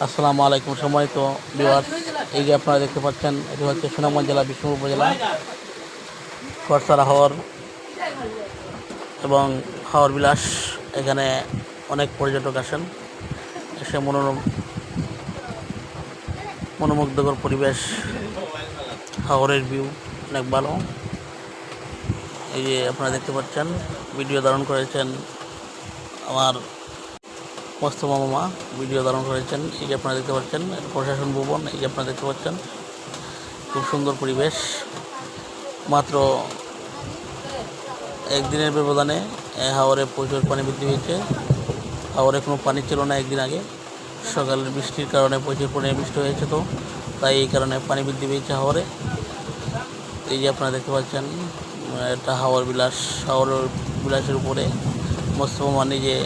আসসালামু আলাইকুম। সম্মানিত ভিউয়ার্স, এই যে আপনারা দেখতে পাচ্ছেন, এটি হচ্ছে সুনামগঞ্জ জেলা বিষ্ণুপুর উপজেলা করসারা হাওর এবং হাওর বিলাস। এখানে অনেক পর্যটক আসেন, এসে মনোমুগ্ধকর পরিবেশ, হাওরের ভিউ অনেক ভালো। এই যে আপনারা দেখতে পাচ্ছেন, ভিডিও ধারণ করেছেন আমার মোস্তফা মামা, ভিডিও ধারণ করেছেন। এই যে আপনারা দেখতে পাচ্ছেন প্রশাসন ভবন, এই যে আপনারা দেখতে পাচ্ছেন খুব সুন্দর পরিবেশ। মাত্র একদিনের ব্যবধানে হাওরে প্রচুর পানি বৃদ্ধি হয়েছে। হাওরে কোনো পানি ছিল না একদিন আগে, সকালের বৃষ্টির কারণে প্রচুর পরিমাণে বৃষ্টি হয়েছে, তো তাই এই কারণে পানি বৃদ্ধি পেয়েছে হাওরে। এই যে আপনারা দেখতে পাচ্ছেন, এটা হাওর বিলাসের উপরে মোস্তফা নিজে